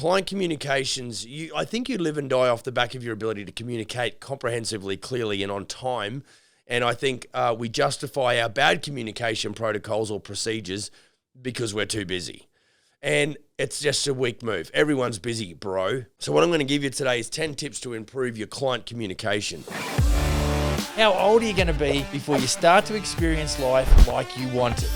client communications, I think you live and die off the back of your ability to communicate comprehensively, clearly, and on time. And I think we justify our bad communication protocols or procedures because we're too busy. And it's just a weak move. Everyone's busy, bro. So what I'm going to give you today is 10 tips to improve your client communication. How old are you going to be before you start to experience life like you want it?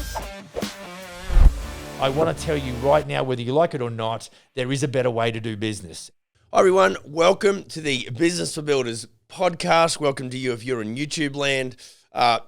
I want to tell you right now, whether you like it or not, there is a better way to do business. Hi everyone, welcome to the Business for Builders podcast. Welcome to you if you're in YouTube land.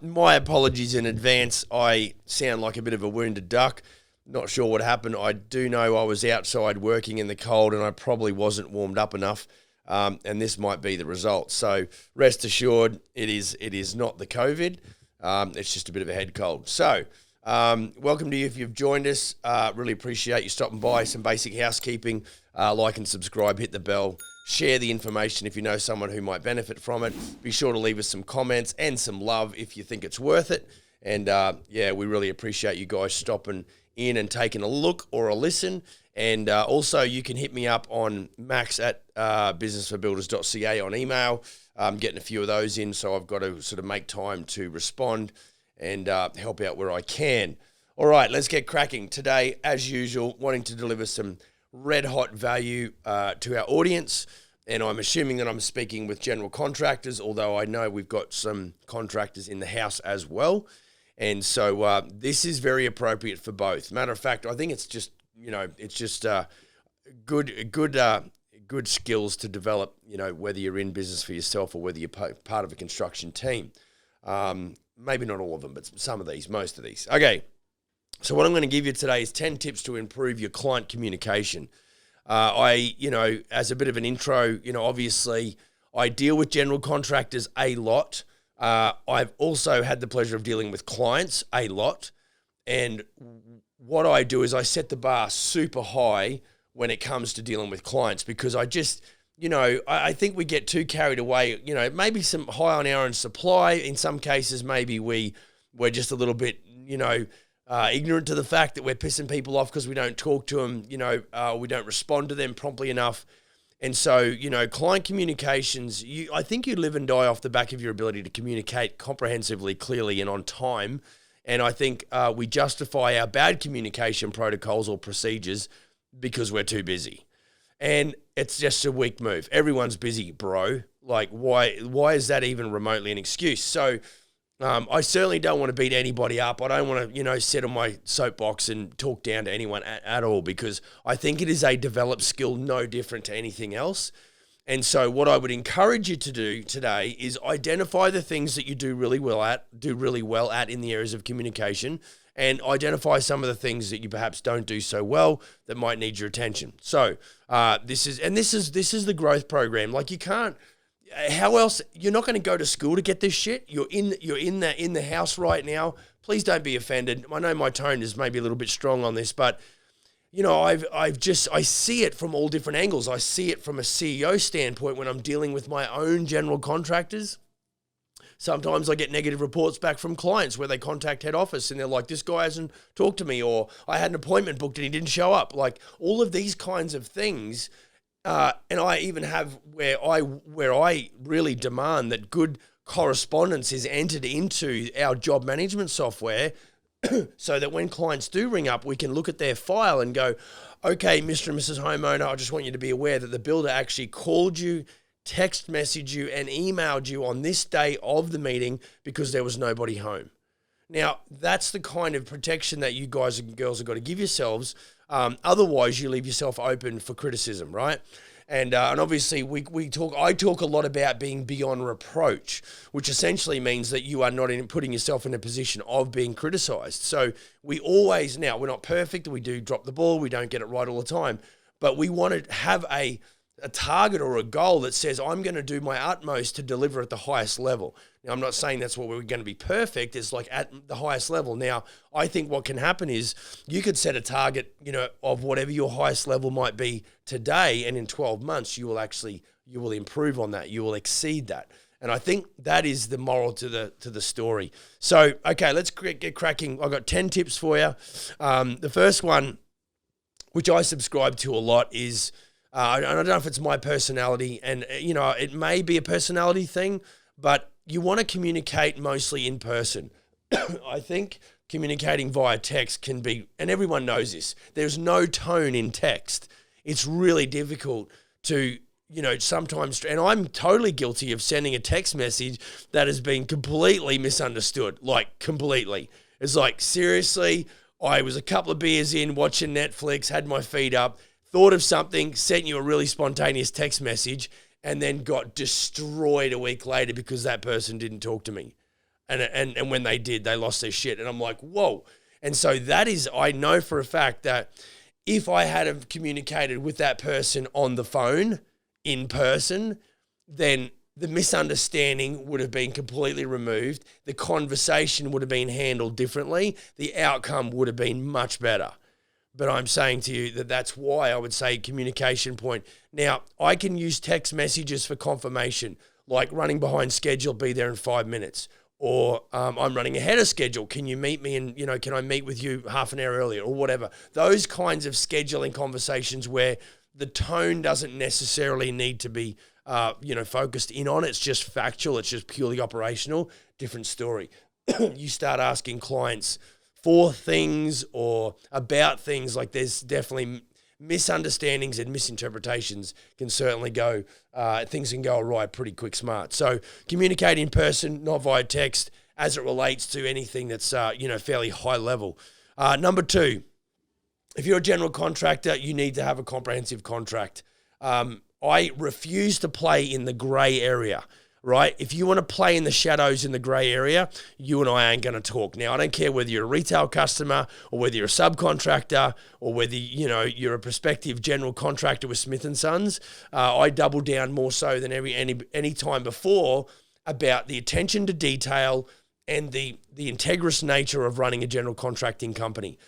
My apologies in advance. I sound like a bit of a wounded duck. Not sure what happened. I do know I was outside working in the cold and I probably wasn't warmed up enough. And this might be the result. So rest assured, it is not the COVID. It's just a bit of a head cold. So welcome to you if you've joined us. Really appreciate you stopping by. Some basic housekeeping. Like and subscribe, hit the bell, share the information if you know someone who might benefit from it. Be sure to leave us some comments and some love if you think it's worth it. And we really appreciate you guys stopping in and taking a look or a listen. And also you can hit me up on max at businessforbuilders.ca on email. I'm getting a few of those in, so I've got to sort of make time to respond and help out where I can. All right, let's get cracking. Today, as usual, wanting to deliver some red hot value to our audience. And I'm assuming that I'm speaking with General Contractors, although I know we've got some contractors in the house as well. And so this is very appropriate for both. Matter of fact, I think it's just, good skills to develop, whether you're in business for yourself or whether you're part of a construction team. Maybe not all of them, but most of these. Okay. So what I'm going to give you today is 10 tips to improve your client communication. As a bit of an intro, obviously I deal with general contractors a lot. I've also had the pleasure of dealing with clients a lot. And what I do is I set the bar super high when it comes to dealing with clients because I just, I think we get too carried away, maybe some high on our own supply. In some cases, maybe we're just a little bit, ignorant to the fact that we're pissing people off because we don't talk to them, we don't respond to them promptly enough. And so, client communications, I think you live and die off the back of your ability to communicate comprehensively, clearly, and on time. And I think we justify our bad communication protocols or procedures because we're too busy. And it's just a weak move. Everyone's busy, bro. Like, why is that even remotely an excuse? So I certainly don't want to beat anybody up. I don't want to, sit on my soapbox and talk down to anyone at all because I think it is a developed skill no different to anything else. And so what I would encourage you to do today is identify the things that you do really well at in the areas of communication and identify some of the things that you perhaps don't do so well that might need your attention. So this is the growth program. Like you can't, how else? You're not going to go to school to get this shit. You're in the house right now. Please don't be offended. I know my tone is maybe a little bit strong on this, but I see it from all different angles. I see it from a CEO standpoint when I'm dealing with my own general contractors. Sometimes I get negative reports back from clients where they contact head office and they're like, this guy hasn't talked to me, or I had an appointment booked and he didn't show up. Like all of these kinds of things. And I even have where I really demand that good correspondence is entered into our job management software so that when clients do ring up, we can look at their file and go, okay, Mr. and Mrs. Homeowner, I just want you to be aware that the builder actually called you, text messaged you, and emailed you on this day of the meeting because there was nobody home. Now, that's the kind of protection that you guys and girls have got to give yourselves. Otherwise, you leave yourself open for criticism, right? And obviously, I talk a lot about being beyond reproach, which essentially means that you are not putting yourself in a position of being criticized. So we're not perfect. We do drop the ball. We don't get it right all the time. But we want to have a target or a goal that says, I'm going to do my utmost to deliver at the highest level. Now, I'm not saying that's what we're going to be perfect. It's like at the highest level. Now, I think what can happen is you could set a target, of whatever your highest level might be today. And in 12 months, you will improve on that. You will exceed that. And I think that is the moral to the story. So, okay, let's get cracking. I've got 10 tips for you. The first one, which I subscribe to a lot, is I don't know if it's my personality, and it may be a personality thing, but you want to communicate mostly in person. I think communicating via text can be, and everyone knows this, there's no tone in text. It's really difficult to, sometimes, and I'm totally guilty of sending a text message that has been completely misunderstood, like completely. It's like, seriously, I was a couple of beers in, watching Netflix, had my feet up, thought of something, sent you a really spontaneous text message, and then got destroyed a week later because that person didn't talk to me. And when they did, they lost their shit. And I'm like, whoa. And so that is, I know for a fact that if I had have communicated with that person on the phone, in person, then the misunderstanding would have been completely removed. The conversation would have been handled differently. The outcome would have been much better. But I'm saying to you that that's why I would say communication point. Now, I can use text messages for confirmation, like running behind schedule, be there in 5 minutes. Or I'm running ahead of schedule. Can you meet me and, can I meet with you half an hour earlier or whatever? Those kinds of scheduling conversations where the tone doesn't necessarily need to be, focused in on. It's just factual. It's just purely operational. Different story. You start asking clients for things or about things, like there's definitely misunderstandings and misinterpretations can certainly go, things can go awry pretty quick smart. So communicate in person, not via text, as it relates to anything that's, fairly high level. Number 2, if you're a general contractor, you need to have a comprehensive contract. I refuse to play in the gray area, right? If you want to play in the shadows in the gray area, you and I ain't going to talk. Now, I don't care whether you're a retail customer or whether you're a subcontractor or whether, you're a prospective general contractor with Smith & Sons. I double down more so than any time before about the attention to detail and the integrous nature of running a general contracting company.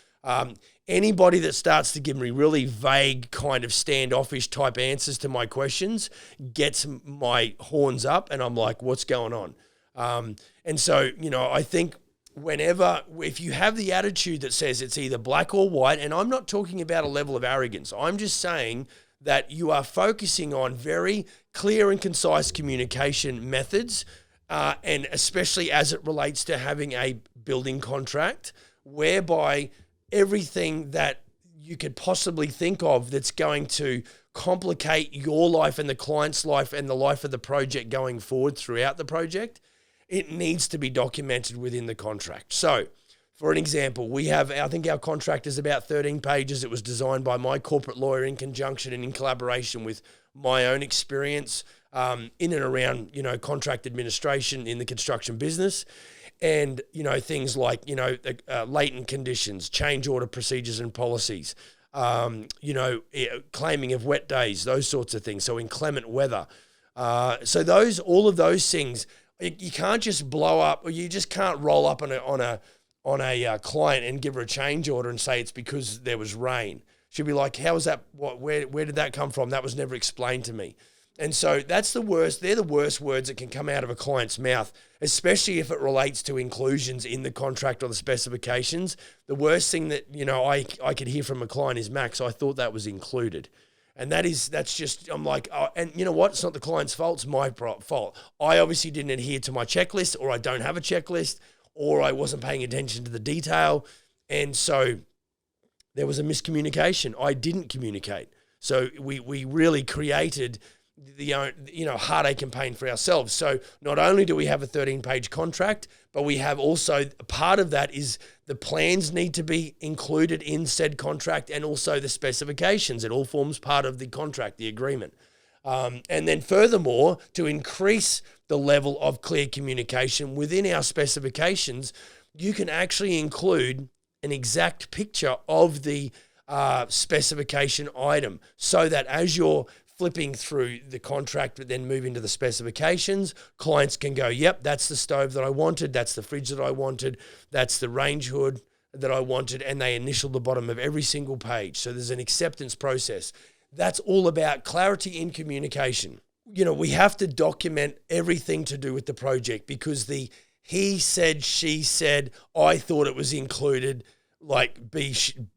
Anybody that starts to give me really vague kind of standoffish type answers to my questions gets my horns up and I'm like, what's going on? And so, I think if you have the attitude that says it's either black or white, and I'm not talking about a level of arrogance, I'm just saying that you are focusing on very clear and concise communication methods, and especially as it relates to having a building contract, whereby everything that you could possibly think of that's going to complicate your life and the client's life and the life of the project going forward throughout the project, it needs to be documented within the contract. So, for an example, I think our contract is about 13 pages. It was designed by my corporate lawyer in conjunction and in collaboration with my own experience in and around, contract administration in the construction business. And, things like, latent conditions, change order procedures and policies, claiming of wet days, those sorts of things. So inclement weather. So all of those things, you can't just blow up, or you just can't roll up on a client and give her a change order and say it's because there was rain. She'll be like, how is that? Where did that come from? That was never explained to me. And so that's the worst. They're the worst words that can come out of a client's mouth, especially if it relates to inclusions in the contract or the specifications. The worst thing that, I could hear from a client is, Max, I thought that was included. And that's just, I'm like, oh, and you know what? It's not the client's fault. It's my fault. I obviously didn't adhere to my checklist, or I don't have a checklist, or I wasn't paying attention to the detail. And so there was a miscommunication. I didn't communicate. So we really created the heartache and pain for ourselves. So not only do we have a 13-page contract, but we have also, part of that is the plans need to be included in said contract, and also the specifications. It all forms part of the contract, the agreement. And then furthermore, to increase the level of clear communication within our specifications, you can actually include an exact picture of the specification item, so that as you're flipping through the contract but then move into the specifications, clients can go, yep, that's the stove that I wanted, that's the fridge that I wanted, that's the range hood that I wanted, and they initial the bottom of every single page. So there's an acceptance process. That's all about clarity in communication. We have to document everything to do with the project, because the he said, she said, I thought it was included, like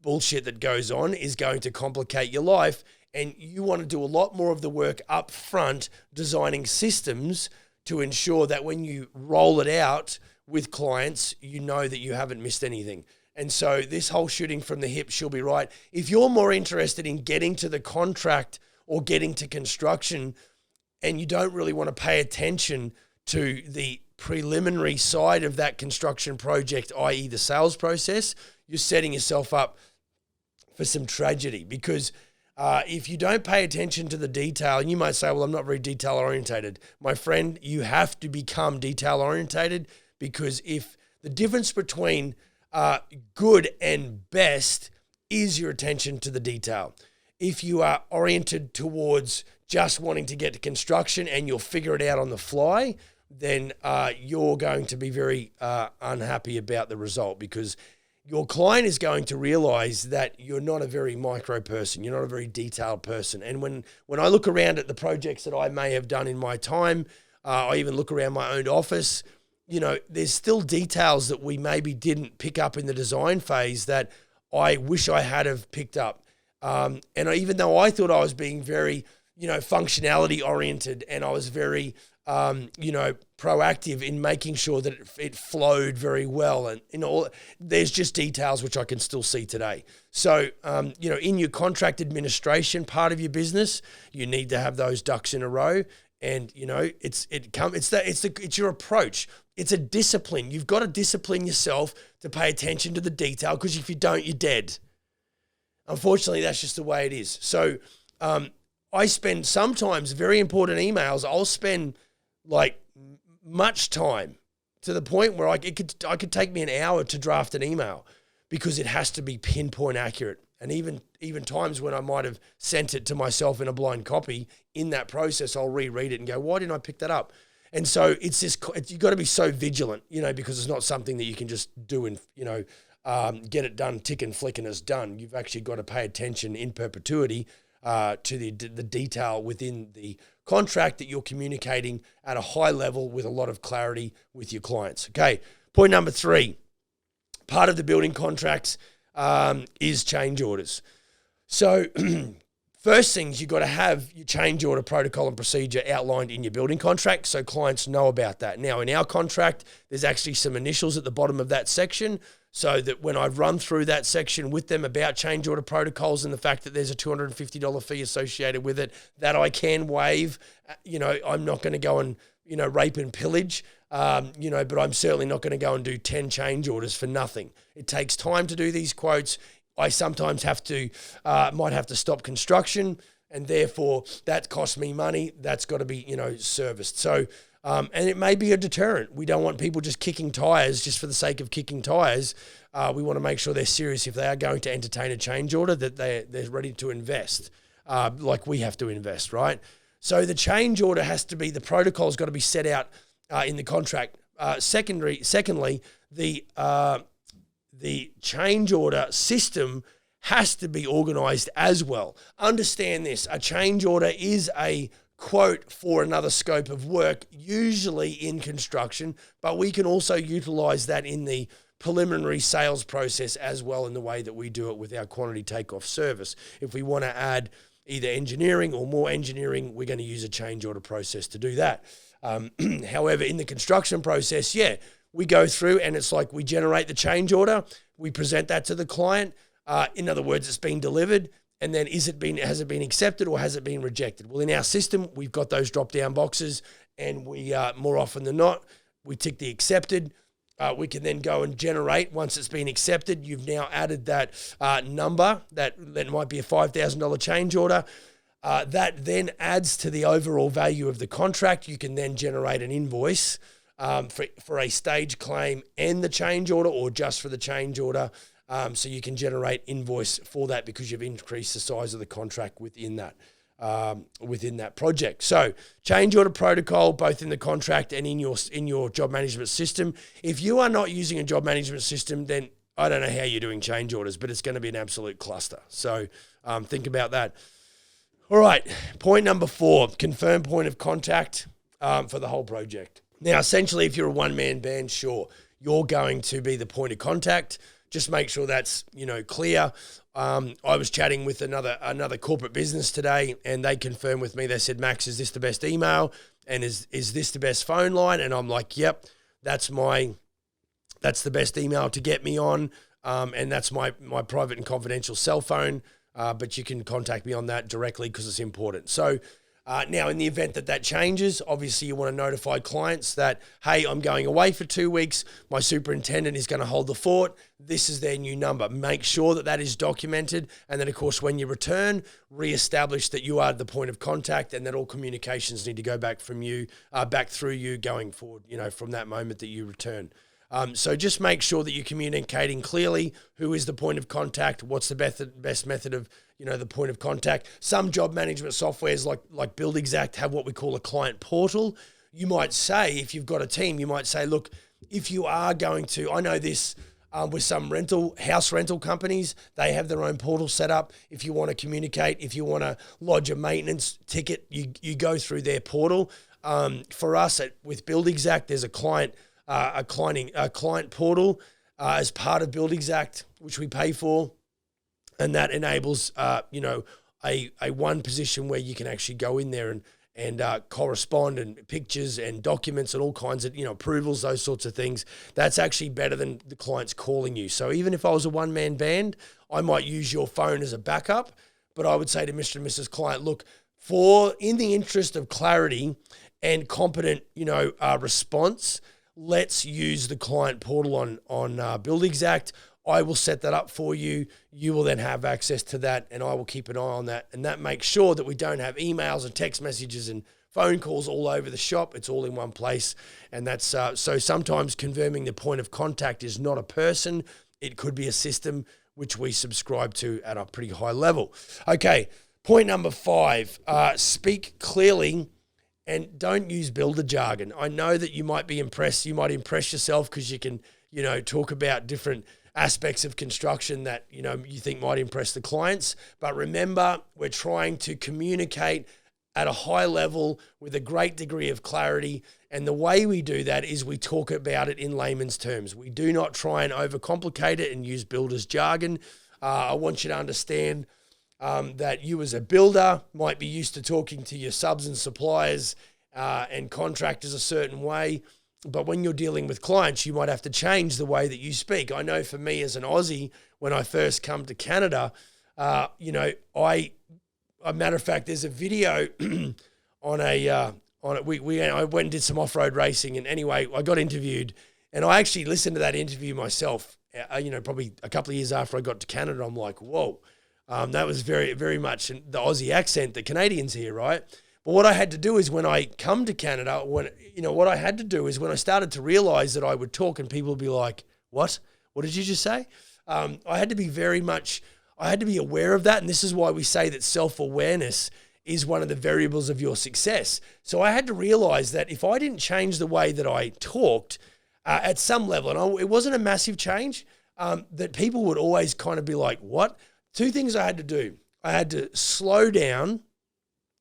bullshit that goes on, is going to complicate your life. And you want to do a lot more of the work up front, designing systems to ensure that when you roll it out with clients, you know that you haven't missed anything. And so this whole shooting from the hip, she'll be right. If you're more interested in getting to the contract or getting to construction and you don't really want to pay attention to the preliminary side of that construction project, i.e. the sales process, you're setting yourself up for some tragedy, because if you don't pay attention to the detail, and you might say, well, I'm not very detail orientated. My friend, you have to become detail orientated, because if the difference between good and best is your attention to the detail. If you are oriented towards just wanting to get to construction and you'll figure it out on the fly, then you're going to be very unhappy about the result, because your client is going to realize that you're not a very micro person. You're not a very detailed person. And when I look around at the projects that I may have done in my time, I even look around my own office, you know, there's still details that we maybe didn't pick up in the design phase that I wish I had have picked up. And even though I thought I was being very, you know, functionality oriented, and I was very, you know, proactive in making sure that it flowed very well. And, you know, there's just details which I can still see today. So, you know, in your contract administration part of your business, you need to have those ducks in a row. And, you know, it's your approach. It's a discipline. You've got to discipline yourself to pay attention to the detail, because if you don't, you're dead. Unfortunately, that's just the way it is. So, I spend sometimes very important emails. I'll spend like much time, to the point where it could take me an hour to draft an email, because it has to be pinpoint accurate. And even times when I might have sent it to myself in a blind copy, in that process, I'll reread it and go, why didn't I pick that up? And so you've got to be so vigilant, you know, because it's not something that you can just do and, you know, get it done, tick and flick and it's done. You've actually got to pay attention in perpetuity to the detail within the contract that you're communicating at a high level with a lot of clarity with your clients. Okay, point number 3, part of the building contracts is change orders. So first things, you've got to have your change order protocol and procedure outlined in your building contract so clients know about that. Now, in our contract, there's actually some initials at the bottom of that section, so that when I run through that section with them about change order protocols and the fact that there's a $250 fee associated with it that I can waive, you know, I'm not going to go and, you know, rape and pillage, you know, but I'm certainly not going to go and do 10 change orders for nothing. It takes time to do these quotes. I sometimes might have to stop construction, and therefore that costs me money. That's got to be, you know, serviced. So, and it may be a deterrent. We don't want people just kicking tires just for the sake of kicking tires. We want to make sure they're serious if they are going to entertain a change order, that they're ready to invest, like we have to invest, right? So the change order has to be, the protocol's got to be set out in the contract. Secondly, the change order system has to be organized as well. Understand this, a change order is a quote for another scope of work, usually in construction, but we can also utilize that in the preliminary sales process as well, in the way that we do it with our quantity takeoff service. If we want to add either engineering or more engineering, we're going to use a change order process to do that. However, in the construction process, we go through and it's like we generate the change order, we present that to the client. In other words, it's been delivered, and then has it been accepted or has it been rejected? Well, in our system, we've got those drop-down boxes, and we more often than not, we tick the accepted. We can then go and generate, once it's been accepted, you've now added that number, that might be a $5,000 change order. That then adds to the overall value of the contract. You can then generate an invoice for a stage claim and the change order, or just for the change order. So you can generate invoice for that because you've increased the size of the contract within that project. So change order protocol, both in the contract and in your job management system. If you are not using a job management system, then I don't know how you're doing change orders, but it's going to be an absolute cluster. So think about that. All right, point number 4, confirm point of contact for the whole project. Now, essentially, if you're a one-man band, sure, you're going to be the point of contact just make sure that's, clear. I was chatting with another corporate business today, and they confirmed with me. They said, Max, is this the best email? And is this the best phone line? And I'm like, yep, that's the best email to get me on. And that's my private and confidential cell phone. But you can contact me on that directly because it's important. So now in the event that changes, obviously you want to notify clients that, hey, I'm going away for 2 weeks. My superintendent is going to hold the fort. This is their new number. Make sure that is documented. And then, of course, when you return, reestablish that you are the point of contact and that all communications need to go back through you going forward, from that moment that you return. So just make sure that you're communicating clearly who is the point of contact, what's the best method of, the point of contact. Some job management softwares like BuildExact have what we call a client portal. You might say, if you've got a team, you might say, look, if you are going to, I know this with some house rental companies, they have their own portal set up. If you want to communicate, if you want to lodge a maintenance ticket, you go through their portal. For us with BuildExact, there's a client portal as part of BuildExact, which we pay for, and that enables a one position where you can actually go in there and correspond, and pictures and documents and all kinds of approvals, those sorts of things. That's actually better than the clients calling you. So even if I was a one-man band, I might use your phone as a backup, but I would say to Mr. and Mrs. Client, look, in the interest of clarity and competent response, let's use the client portal on BuildExact. I will set that up for you. You will then have access to that, and I will keep an eye on that. And that makes sure that we don't have emails and text messages and phone calls all over the shop. It's all in one place. And that's so sometimes confirming the point of contact is not a person. It could be a system, which we subscribe to at a pretty high level. Okay, point number 5, speak clearly. And don't use builder jargon. I know that you might be impressed. You might impress yourself because you can, talk about different aspects of construction that, you think might impress the clients. But remember, we're trying to communicate at a high level with a great degree of clarity. And the way we do that is we talk about it in layman's terms. We do not try and overcomplicate it and use builder's jargon. I want you to understand that you as a builder might be used to talking to your subs and suppliers and contractors a certain way. But when you're dealing with clients, you might have to change the way that you speak. I know for me as an Aussie, when I first come to Canada, a matter of fact, there's a video I went and did some off-road racing. And anyway, I got interviewed, and I actually listened to that interview myself, probably a couple of years after I got to Canada. I'm like, whoa. That was very, very much the Aussie accent that Canadians hear, right? But what I had to do is when I come to Canada, when I started to realize that I would talk and people would be like, what? What did you just say? I had to be aware of that. And this is why we say that self-awareness is one of the variables of your success. So I had to realize that if I didn't change the way that I talked at some level, and it wasn't a massive change, that people would always kind of be like, what? 2 things I had to do. I had to slow down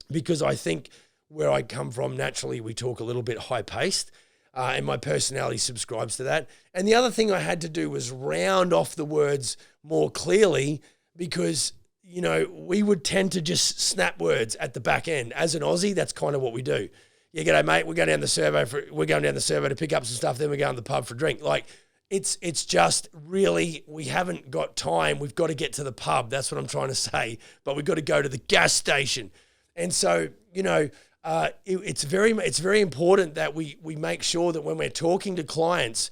because I think where I come from, naturally, we talk a little bit high-paced, and my personality subscribes to that. And the other thing I had to do was round off the words more clearly because, we would tend to just snap words at the back end. As an Aussie, that's kind of what we do. Yeah, g'day, mate. We're going down the survey to pick up some stuff, then we're going to the pub for a drink. Like, It's just really, we haven't got time. We've got to get to the pub. That's what I'm trying to say. But we've got to go to the gas station. And so, it's very important that we make sure that when we're talking to clients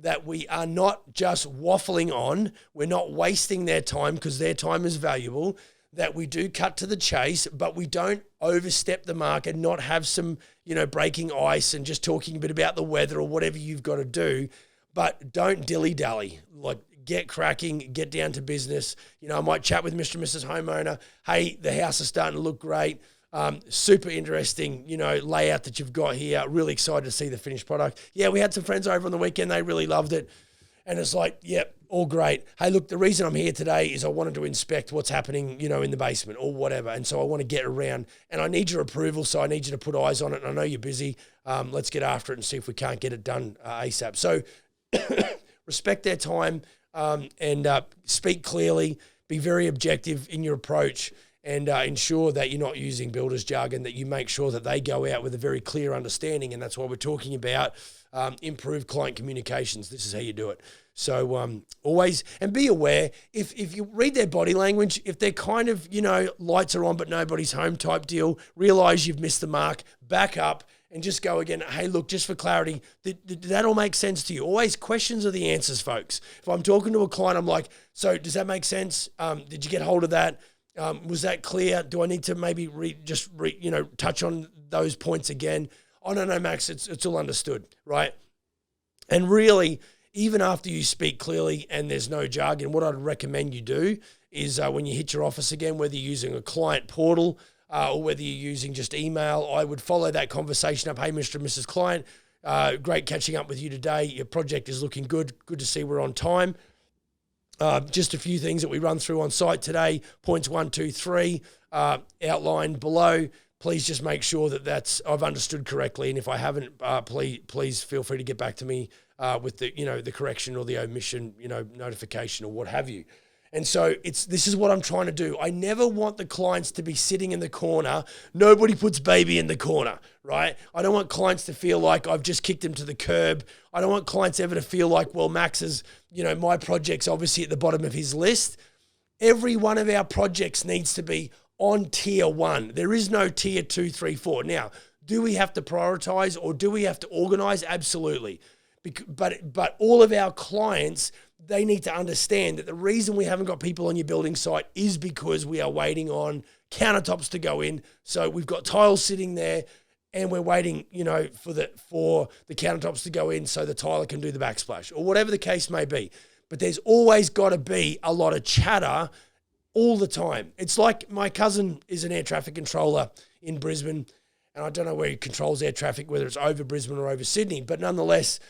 that we are not just waffling on. We're not wasting their time because their time is valuable. That we do cut to the chase, but we don't overstep the mark and not have some, breaking ice and just talking a bit about the weather or whatever you've got to do. But don't dilly-dally. Like, get cracking, get down to business. I might chat with Mr. and Mrs. Homeowner. Hey, the house is starting to look great. Super interesting, layout that you've got here. Really excited to see the finished product. Yeah, we had some friends over on the weekend. They really loved it. And it's like, yep, all great. Hey, look, the reason I'm here today is I wanted to inspect what's happening, in the basement or whatever. And so I want to get around and I need your approval. So I need you to put eyes on it. And I know you're busy. Let's get after it and see if we can't get it done ASAP. So respect their time, and speak clearly, be very objective in your approach, and ensure that you're not using builders jargon, that you make sure that they go out with a very clear understanding. And that's why we're talking about improved client communications. This is how you do it. So always, and be aware, if you read their body language, if they're kind of, lights are on but nobody's home type deal, realize you've missed the mark, back up and just go again. Hey, look, just for clarity, did that all make sense to you? Always questions are the answers, folks. If I'm talking to a client, I'm like, so does that make sense? Did you get hold of that? Was that clear? Do I need to maybe touch on those points again? Oh, no, Max, it's all understood, right? And really, even after you speak clearly and there's no jargon, what I'd recommend you do is when you hit your office again, whether you're using a client portal or whether you're using just email, I would follow that conversation up. Hey, Mr. and Mrs. Client, great catching up with you today. Your project is looking good. Good to see we're on time. Just a few things that we run through on site today. Points 1, 2, 3 outlined below. Please just make sure that I've understood correctly. And if I haven't, please feel free to get back to me with the correction or the omission, notification or what have you. And so this is what I'm trying to do. I never want the clients to be sitting in the corner. Nobody puts baby in the corner, right? I don't want clients to feel like I've just kicked them to the curb. I don't want clients ever to feel like, well, Max is, my project's obviously at the bottom of his list. Every one of our projects needs to be on tier 1. There is no tier 2, 3, 4. Now, do we have to prioritize or do we have to organize? Absolutely. But all of our clients, they need to understand that the reason we haven't got people on your building site is because we are waiting on countertops to go in. So we've got tiles sitting there and we're waiting, for the countertops to go in so the tiler can do the backsplash or whatever the case may be. But there's always got to be a lot of chatter all the time. It's like my cousin is an air traffic controller in Brisbane, and I don't know where he controls air traffic, whether it's over Brisbane or over Sydney, but nonetheless,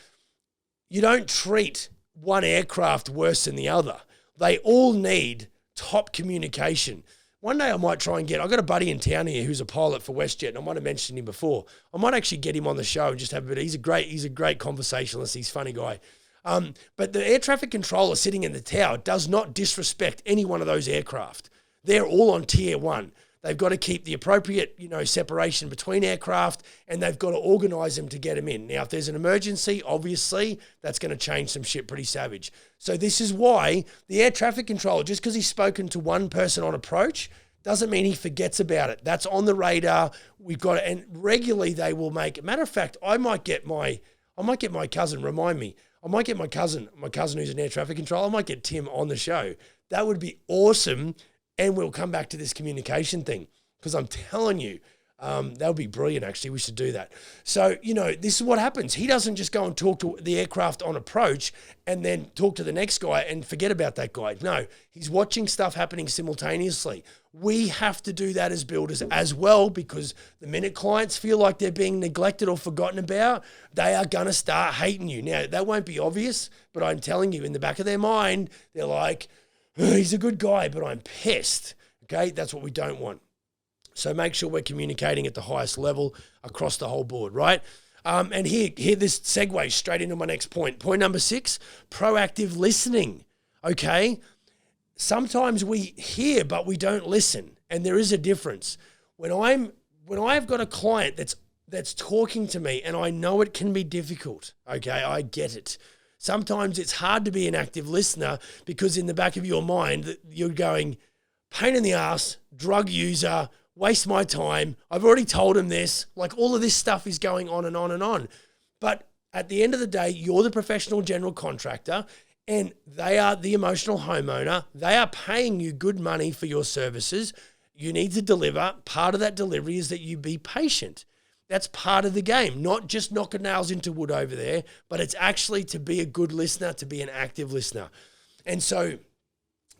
you don't treat one aircraft worse than the other. They all need top communication. One day I might try and I've got a buddy in town here who's a pilot for WestJet, and I might have mentioned him before. I might actually get him on the show and just have a bit. He's a great conversationalist. He's a funny guy. But the air traffic controller sitting in the tower does not disrespect any one of those aircraft. They're all on tier 1. They've got to keep the appropriate, separation between aircraft, and they've got to organize them to get them in. Now, if there's an emergency, obviously, that's going to change some shit pretty savage. So this is why the air traffic controller, just because he's spoken to one person on approach, doesn't mean he forgets about it. That's on the radar. We've got it, and regularly they will make. Matter of fact, I might get my cousin. Remind me. I might get my cousin who's an air traffic controller. I might get Tim on the show. That would be awesome. And we'll come back to this communication thing because I'm telling you, that would be brilliant, actually. We should do that. So, this is what happens. He doesn't just go and talk to the aircraft on approach and then talk to the next guy and forget about that guy. No, he's watching stuff happening simultaneously. We have to do that as builders as well, because the minute clients feel like they're being neglected or forgotten about, they are going to start hating you. Now, that won't be obvious, but I'm telling you, in the back of their mind, they're like, he's a good guy, but I'm pissed. Okay, that's what we don't want. So make sure we're communicating at the highest level across the whole board, right? And here this segues straight into my next point. Point number 6, proactive listening. Okay, sometimes we hear but we don't listen, and there is a difference. When I've got a client that's talking to me, and I know it can be difficult. Okay, I get it. Sometimes it's hard to be an active listener because in the back of your mind, you're going, pain in the ass, drug user, waste my time. I've already told him this. Like, all of this stuff is going on and on and on. But at the end of the day, you're the professional general contractor and they are the emotional homeowner. They are paying you good money for your services. You need to deliver. Part of that delivery is that you be patient. That's part of the game, not just knocking nails into wood over there, but it's actually to be a good listener, to be an active listener. And so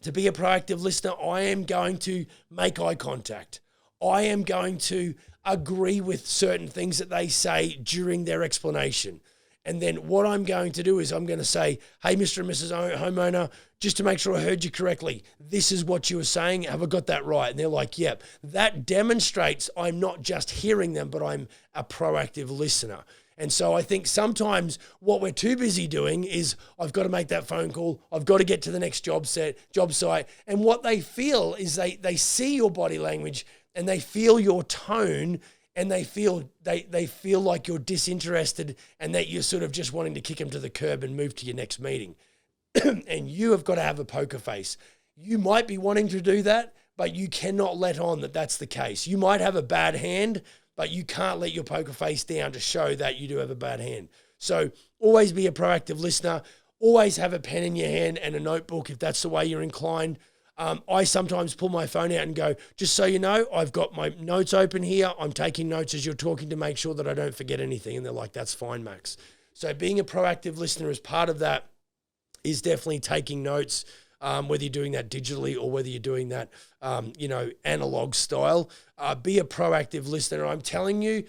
to be a proactive listener, I am going to make eye contact. I am going to agree with certain things that they say during their explanation. And then what I'm going to do is I'm going to say, hey, Mr. and Mrs. Homeowner, just to make sure I heard you correctly, this is what you were saying. Have I got that right? And they're like, yep. That demonstrates I'm not just hearing them, but I'm a proactive listener. And so I think sometimes what we're too busy doing is I've got to make that phone call. I've got to get to the next job site. And what they feel is they see your body language and they feel your tone and they feel like you're disinterested and that you're sort of just wanting to kick them to the curb and move to your next meeting. And you have got to have a poker face. You might be wanting to do that, but you cannot let on that that's the case. You might have a bad hand, but you can't let your poker face down to show that you do have a bad hand. So always be a proactive listener. Always have a pen in your hand and a notebook if that's the way you're inclined. I sometimes pull my phone out and go, just so you know, I've got my notes open here. I'm taking notes as you're talking to make sure that I don't forget anything. And they're like, that's fine, Max. So being a proactive listener as part of that is definitely taking notes, whether you're doing that digitally or whether you're doing that, analog style. Be a proactive listener. I'm telling you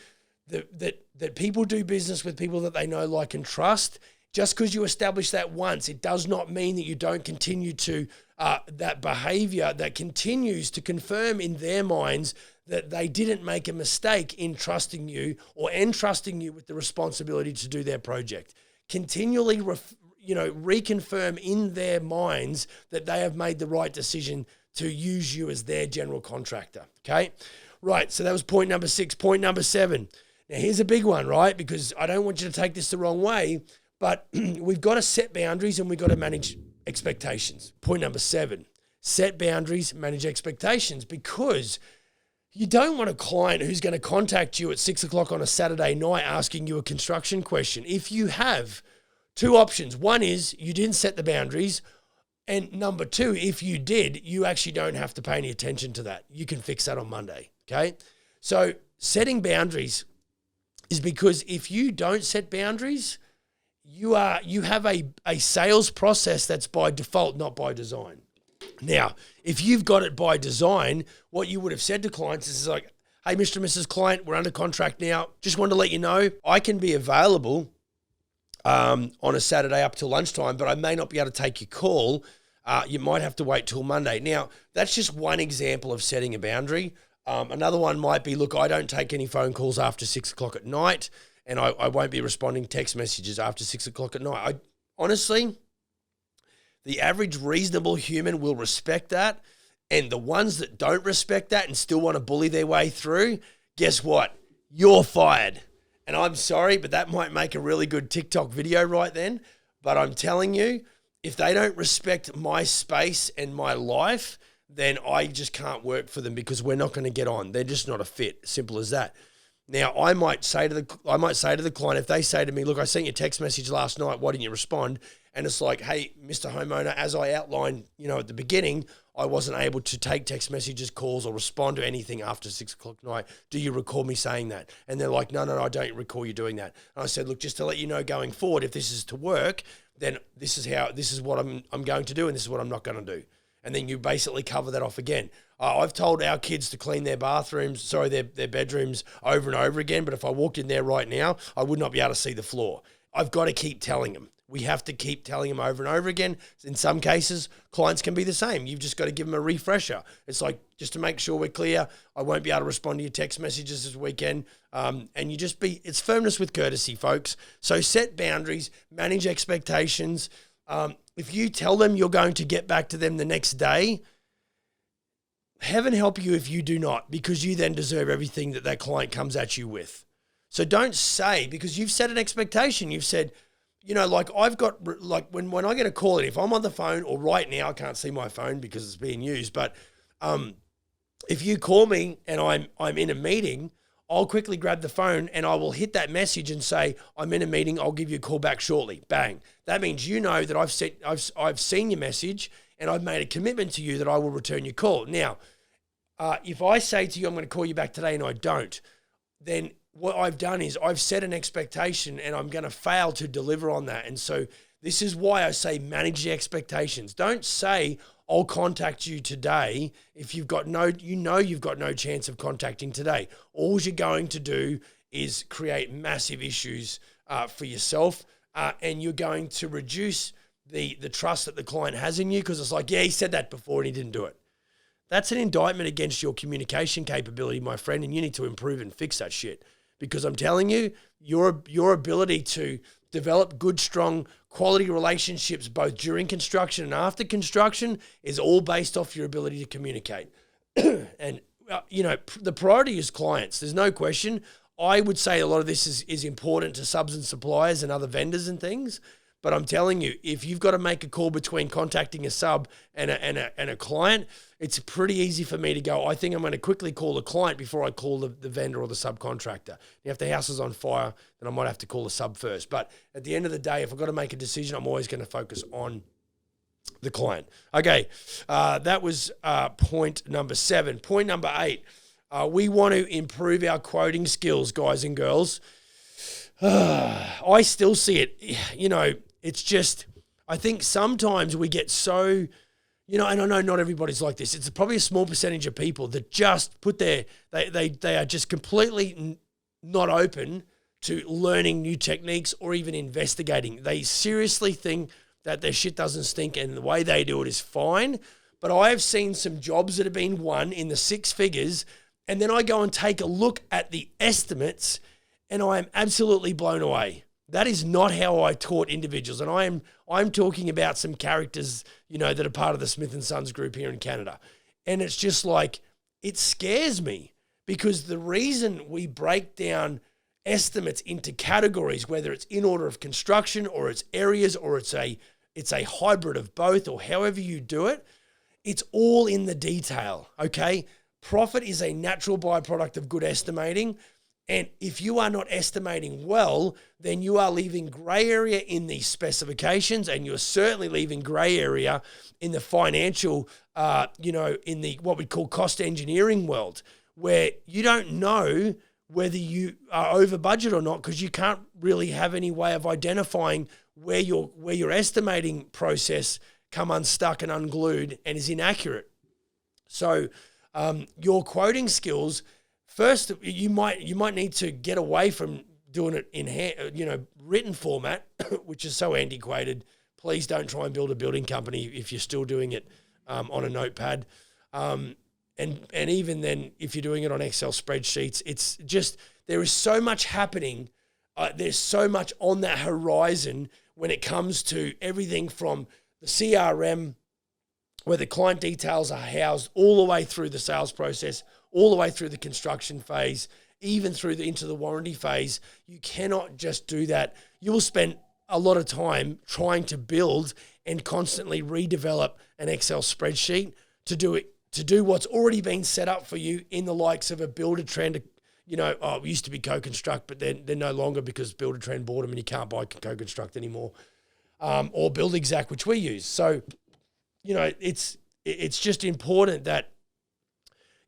that people do business with people that they know, like, and trust. Just because you establish that once, it does not mean that you don't continue to that behavior that continues to confirm in their minds that they didn't make a mistake in trusting you or entrusting you with the responsibility to do their project. Continually reconfirm in their minds that they have made the right decision to use you as their general contractor, okay? Right, so that was point number 6. Point number 7. Now, here's a big one, right? Because I don't want you to take this the wrong way, but we've got to set boundaries and we've got to manage expectations. Point number 7, set boundaries, manage expectations, because you don't want a client who's going to contact you at 6 o'clock on a Saturday night asking you a construction question. If you have 2 options, one is you didn't set the boundaries, and number 2, if you did, you actually don't have to pay any attention to that. You can fix that on Monday, okay? So setting boundaries is because if you don't set boundaries, you have a sales process that's by default, not by design. Now, if you've got it by design, what you would have said to clients is like, hey, Mr. and Mrs. Client, we're under contract now. Just wanted to let you know, I can be available on a Saturday up till lunchtime, but I may not be able to take your call. You might have to wait till Monday. Now, that's just one example of setting a boundary. Another one might be, look, I don't take any phone calls after 6 o'clock at night, and I won't be responding text messages after 6 o'clock at night. Honestly, the average reasonable human will respect that, and the ones that don't respect that and still want to bully their way through, guess what? You're fired. And I'm sorry, but that might make a really good TikTok video right then. But I'm telling you, if they don't respect my space and my life, then I just can't work for them because we're not going to get on. They're just not a fit. Simple as that. Now, I might say to the client, if they say to me, look, I sent you a text message last night, why didn't you respond? And it's like, hey, Mr. Homeowner, as I outlined, at the beginning, I wasn't able to take text messages, calls, or respond to anything after 6 o'clock at night. Do you recall me saying that? And they're like, no, I don't recall you doing that. And I said, look, just to let you know going forward, if this is to work, then this is what I'm going to do, and this is what I'm not going to do. And then you basically cover that off again. I've told our kids to clean their bedrooms over and over again, but if I walked in there right now, I would not be able to see the floor. I've got to keep telling them. We have to keep telling them over and over again. In some cases, clients can be the same. You've just got to give them a refresher. It's like, just to make sure we're clear, I won't be able to respond to your text messages this weekend. And it's firmness with courtesy, folks. So set boundaries, manage expectations. If you tell them you're going to get back to them the next day, heaven help you if you do not, because you then deserve everything that client comes at you with. So don't say, because you've set an expectation. You've said, I've got, when I get a call in, if I'm on the phone, or right now I can't see my phone because it's being used, but if you call me and I'm in a meeting, I'll quickly grab the phone and I will hit that message and say, I'm in a meeting, I'll give you a call back shortly. Bang. That means that I've seen your message and I've made a commitment to you that I will return your call. Now, if I say to you, I'm going to call you back today and I don't, then what I've done is I've set an expectation and I'm going to fail to deliver on that. And so this is why I say manage the expectations. Don't say, I'll contact you today if you've got no chance of contacting today. All you're going to do is create massive issues for yourself, and you're going to reduce the trust that the client has in you, because it's like, yeah, he said that before and he didn't do it. That's an indictment against your communication capability, my friend, and you need to improve and fix that shit. because I'm telling you, your ability to develop good, strong, quality relationships both during construction and after construction is all based off your ability to communicate. And, the priority is clients. There's no question. I would say a lot of this is important to subs and suppliers and other vendors and things. But I'm telling you, if you've got to make a call between contacting a sub and a client, it's pretty easy for me to go, I think I'm going to quickly call the client before I call the vendor or the subcontractor. If the house is on fire, then I might have to call the sub first. But at the end of the day, if I've got to make a decision, I'm always going to focus on the client. Okay, that was point number 7. Point number 8, we want to improve our quoting skills, guys and girls. I still see it, it's just, I think sometimes we get so, and I know not everybody's like this. It's probably a small percentage of people that just they are just completely not open to learning new techniques or even investigating. They seriously think that their shit doesn't stink and the way they do it is fine. But I have seen some jobs that have been won in the 6 figures, and then I go and take a look at the estimates and I am absolutely blown away. That is not how I taught individuals. And I'm talking about some characters, that are part of the Smith & Sons group here in Canada. And it's just like, it scares me because the reason we break down estimates into categories, whether it's in order of construction or it's areas or it's a hybrid of both or however you do it, it's all in the detail, okay? Profit is a natural byproduct of good estimating. And if you are not estimating well, then you are leaving gray area in the specifications, and you're certainly leaving gray area in the financial, in the what we call cost engineering world, where you don't know whether you are over budget or not because you can't really have any way of identifying where your estimating process come unstuck and unglued and is inaccurate. So your quoting skills. First, you might need to get away from doing it in written format, which is so antiquated. Please don't try and build a building company if you're still doing it on a notepad. And even then, if you're doing it on Excel spreadsheets, it's just there is so much happening. There's so much on that horizon when it comes to everything from the CRM, where the client details are housed all the way through the sales process, all the way through the construction phase, even into the warranty phase. You cannot just do that. You will spend a lot of time trying to build and constantly redevelop an Excel spreadsheet to do what's already been set up for you in the likes of a Builder-Trend. It used to be Co-Construct, but they're no longer because Builder-Trend bought them and you can't buy Co-Construct anymore. Or Build Exact, which we use. So, it's just important that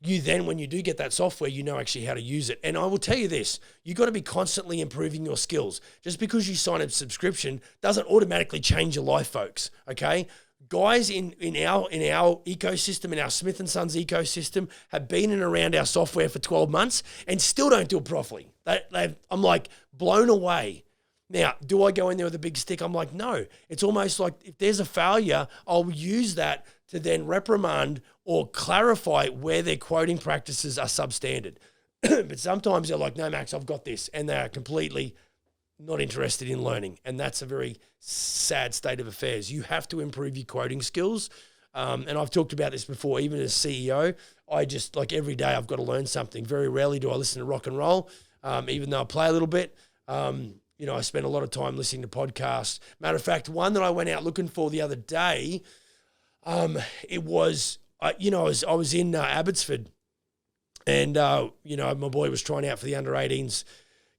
you then, when you do get that software, you know actually how to use it. And I will tell you this, you've got to be constantly improving your skills. Just because you sign a subscription doesn't automatically change your life, folks, okay? Guys in our ecosystem, in our Smith & Sons ecosystem, have been in and around our software for 12 months and still don't do it properly. I'm like blown away. Now, do I go in there with a big stick? I'm like, no. It's almost like if there's a failure, I'll use that to then reprimand or clarify where their quoting practices are substandard. But sometimes they're like, no, Max, I've got this. And they are completely not interested in learning. And that's a very sad state of affairs. You have to improve your quoting skills. And I've talked about this before, even as CEO, I just, like every day I've got to learn something. Very rarely do I listen to rock and roll, even though I play a little bit. I spend a lot of time listening to podcasts. Matter of fact, one that I went out looking for the other day, it was, I was in Abbotsford, and, my boy was trying out for the under-18s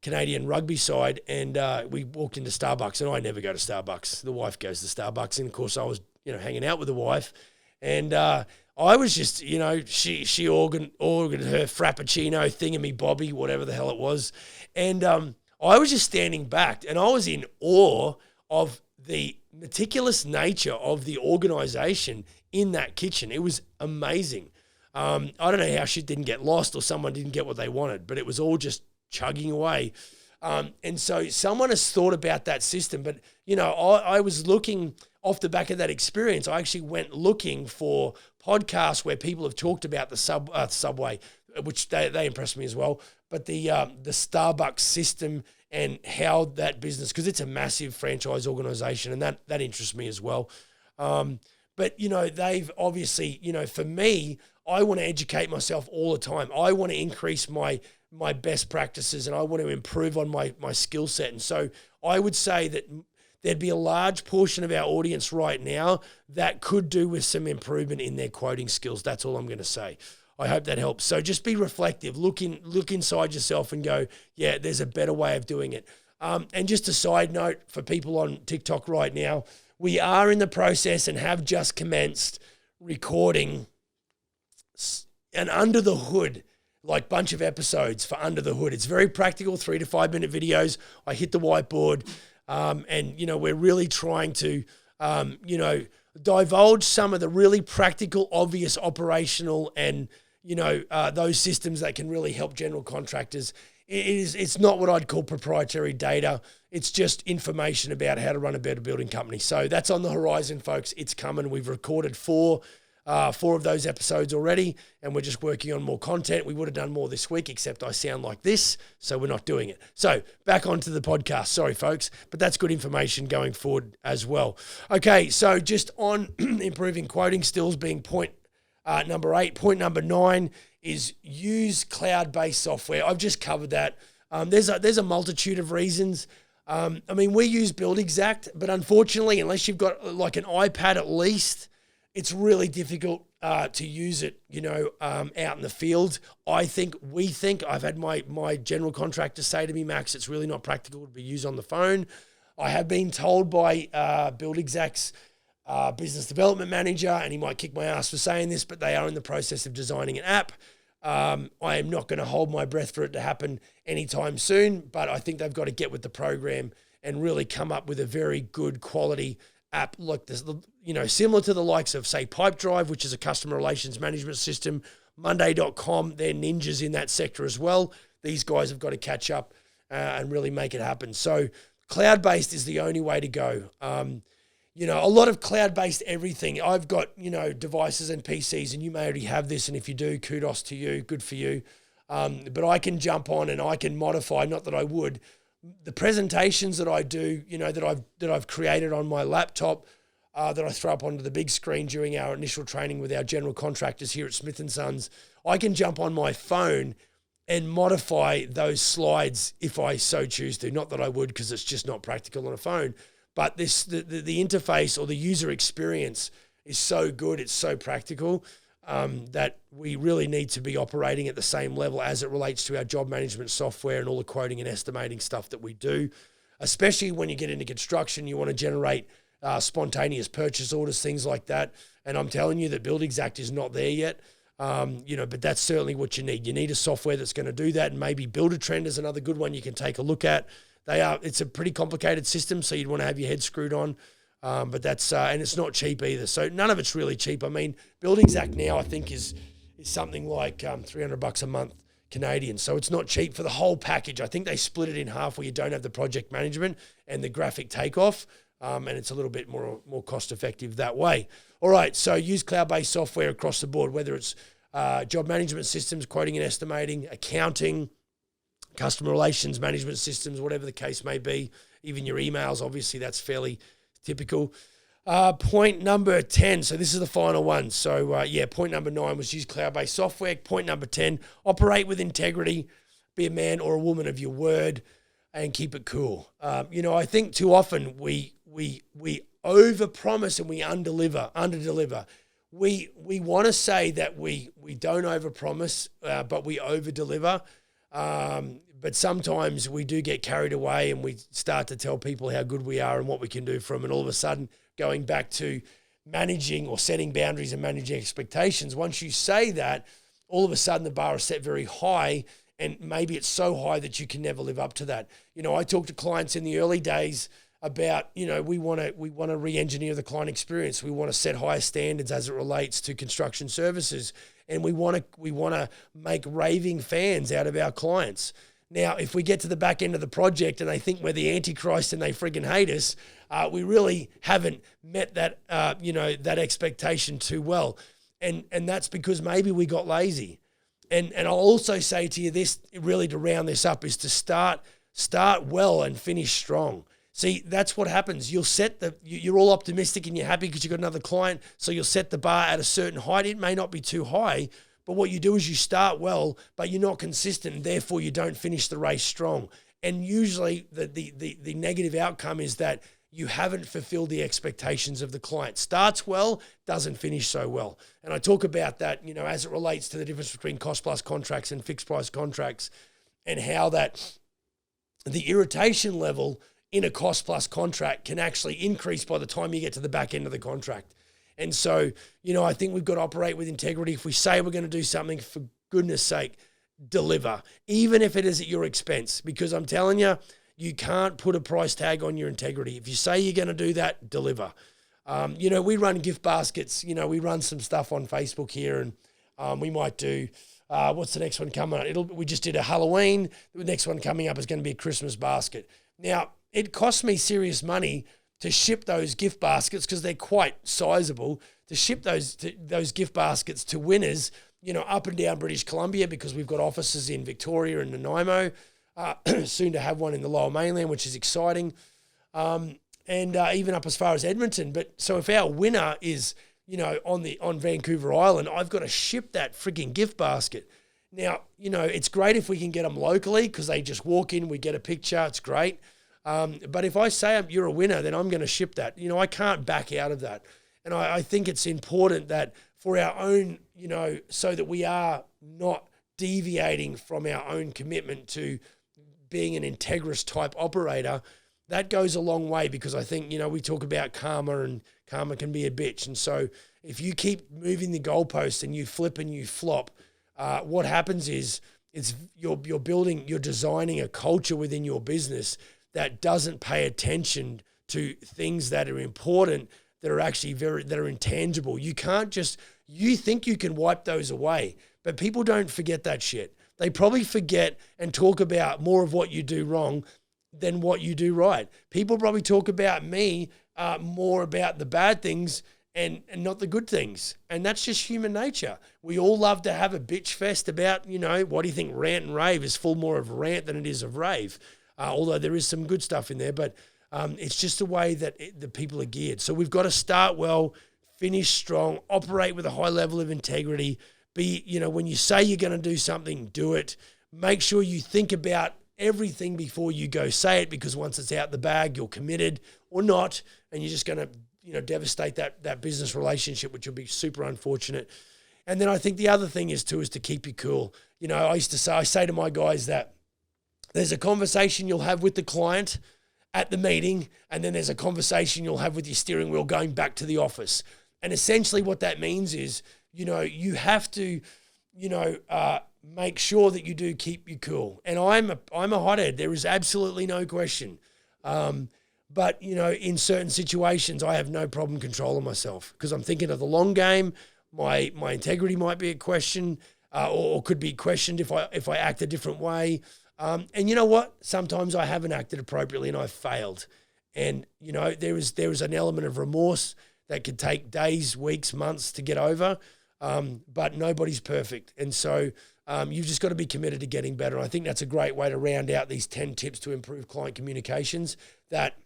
Canadian rugby side, and we walked into Starbucks, and I never go to Starbucks. The wife goes to Starbucks, and of course I was, hanging out with the wife, and I was just, she ordered her Frappuccino thingamybobby, whatever the hell it was, and I was just standing back, and I was in awe of the meticulous nature of the organization in that kitchen. It was amazing. I don't know how shit didn't get lost or someone didn't get what they wanted, but it was all just chugging away. And so someone has thought about that system, but, I was looking off the back of that experience. I actually went looking for podcasts where people have talked about the subway, which they impressed me as well. but the Starbucks system and how that business, because it's a massive franchise organization, and that interests me as well. But, they've obviously, for me, I want to educate myself all the time. I want to increase my best practices, and I want to improve on my skill set. And so I would say that there'd be a large portion of our audience right now that could do with some improvement in their quoting skills. That's all I'm going to say. I hope that helps. So just be reflective. Look inside yourself and go, yeah, there's a better way of doing it. And just a side note for people on TikTok right now, we are in the process and have just commenced recording an under the hood, like bunch of episodes for Under the Hood. It's very practical, 3 to 5 minute videos. I hit the whiteboard, and we're really trying to, divulge some of the really practical, obvious, operational, and those systems that can really help general contractors. It's not what I'd call proprietary data. It's just information about how to run a better building company. So that's on the horizon, folks. It's coming. We've recorded four of those episodes already, and we're just working on more content. We would have done more this week, except I sound like this, so we're not doing it. So back onto the podcast. Sorry, folks, but that's good information going forward as well. Okay, so just on improving quoting skills being point number 8. Point number 9 is use cloud-based software. I've just covered that. There's a multitude of reasons. We use BuildExact, but unfortunately, unless you've got like an iPad at least, it's really difficult to use it, out in the field. We think, I've had my general contractor say to me, Max, it's really not practical to be used on the phone. I have been told by BuildExact's business development manager, and he might kick my ass for saying this, but they are in the process of designing an app. I am not going to hold my breath for it to happen anytime soon, but I think they've got to get with the program and really come up with a very good quality app like this, similar to the likes of, say, Pipedrive, which is a customer relations management system, Monday.com, they're ninjas in that sector as well. These guys have got to catch up and really make it happen. So cloud-based is the only way to go. A lot of cloud-based everything. I've got, devices and PCs, and you may already have this, and if you do, kudos to you, good for you. But I can jump on and I can modify, not that I would, the presentations that I do, that I've created on my laptop, that I throw up onto the big screen during our initial training with our general contractors here at Smith & Sons, I can jump on my phone and modify those slides if I so choose to. Not that I would, because it's just not practical on a phone. But the interface or the user experience is so good, it's so practical, that we really need to be operating at the same level as it relates to our job management software and all the quoting and estimating stuff that we do. Especially when you get into construction, you want to generate spontaneous purchase orders, things like that. And I'm telling you that BuildExact is not there yet. But that's certainly what you need. You need a software that's going to do that, and maybe Buildertrend is another good one you can take a look at. It's a pretty complicated system, so you'd want to have your head screwed on. But that's and it's not cheap either. So none of it's really cheap. BuildExact now I think is something like $300 a month Canadian. So it's not cheap for the whole package. I think they split it in half where you don't have the project management and the graphic takeoff, and it's a little bit more cost effective that way. All right, so use cloud-based software across the board, whether it's job management systems, quoting and estimating, accounting, customer relations management systems, whatever the case may be, even your emails, obviously that's fairly typical. Point number 10, so this is the final one. So point number 9 was use cloud-based software. Point number 10, operate with integrity, be a man or a woman of your word, and keep it cool. I think too often we overpromise and we underdeliver. We want to say that we don't overpromise, but we overdeliver. But sometimes we do get carried away and we start to tell people how good we are and what we can do for them. And all of a sudden, going back to managing or setting boundaries and managing expectations, once you say that, all of a sudden the bar is set very high, and maybe it's so high that you can never live up to that. I talk to clients in the early days about, we want to re-engineer the client experience. We want to set higher standards as it relates to construction services. And we want to make raving fans out of our clients. Now, if we get to the back end of the project and they think we're the Antichrist and they friggin' hate us, we really haven't met that that expectation too well. And that's because maybe we got lazy. And I'll also say to you this, really to round this up, is to start well and finish strong. See, that's what happens. You're all optimistic and you're happy because you've got another client, so you'll set the bar at a certain height. It may not be too high, but what you do is you start well, but you're not consistent, and therefore you don't finish the race strong. And usually the negative outcome is that you haven't fulfilled the expectations of the client. Starts well, doesn't finish so well. And I talk about that, as it relates to the difference between cost plus contracts and fixed price contracts, and how that the irritation level in a cost plus contract can actually increase by the time you get to the back end of the contract. And so, I think we've got to operate with integrity. If we say we're going to do something, for goodness sake, deliver, even if it is at your expense, because I'm telling you, you can't put a price tag on your integrity. If you say you're going to do that, deliver. We run gift baskets. We run some stuff on Facebook here, and we might do, what's the next one coming up? We just did a Halloween. The next one coming up is going to be a Christmas basket. Now, it costs me serious money to ship those gift baskets, because they're quite sizable, to ship those gift baskets to winners, up and down British Columbia, because we've got offices in Victoria and Nanaimo, soon to have one in the Lower Mainland, which is exciting, and even up as far as Edmonton. But so if our winner is, on Vancouver Island, I've got to ship that freaking gift basket. Now, it's great if we can get them locally, because they just walk in, we get a picture, it's great. But if I say you're a winner, then I'm going to ship that. I can't back out of that. And I think it's important that for our own, so that we are not deviating from our own commitment to being an integrous type operator, that goes a long way, because I think, we talk about karma, and karma can be a bitch. And so if you keep moving the goalposts and you flip and you flop, what happens is you're designing a culture within your business that doesn't pay attention to things that are important, that are actually that are intangible. You think you can wipe those away, but people don't forget that shit. They probably forget and talk about more of what you do wrong than what you do right. People probably talk about me more about the bad things and not the good things. And that's just human nature. We all love to have a bitch fest about, what do you think, rant and rave is full more of rant than it is of rave. Although there is some good stuff in there, but it's just the way that the people are geared. So we've got to start well, finish strong, operate with a high level of integrity. When you say you're going to do something, do it. Make sure you think about everything before you go say it, because once it's out the bag, you're committed or not, and you're just going to, devastate that business relationship, which will be super unfortunate. And then I think the other thing is to keep you cool. I say to my guys that there's a conversation you'll have with the client at the meeting, and then there's a conversation you'll have with your steering wheel going back to the office. And essentially what that means is, you have to, make sure that you do keep you cool. And I'm a hothead. There is absolutely no question. But, in certain situations, I have no problem controlling myself, because I'm thinking of the long game. My integrity might be a question, or could be questioned if I act a different way. And you know what? Sometimes I haven't acted appropriately and I've failed. And, there is an element of remorse that could take days, weeks, months to get over. But nobody's perfect. And so you've just got to be committed to getting better. And I think that's a great way to round out these 10 tips to improve client communications. That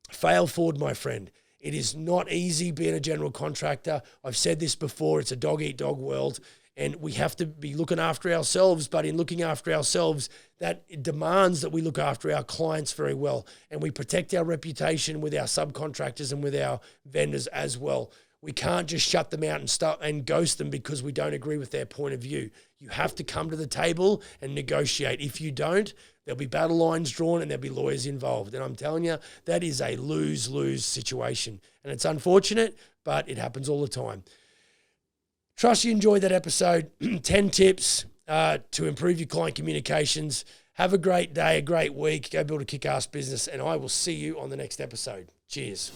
fail forward, my friend. It is not easy being a general contractor. I've said this before. It's a dog-eat-dog world. And we have to be looking after ourselves, but in looking after ourselves, that it demands that we look after our clients very well, and we protect our reputation with our subcontractors and with our vendors as well. We can't just shut them out and ghost them because we don't agree with their point of view. You have to come to the table and negotiate. If you don't, there'll be battle lines drawn and there'll be lawyers involved. And I'm telling you, that is a lose-lose situation. And it's unfortunate, but it happens all the time. Trust you enjoyed that episode. 10 tips to improve your client communications. Have a great day, a great week. Go build a kick-ass business, and I will see you on the next episode. Cheers.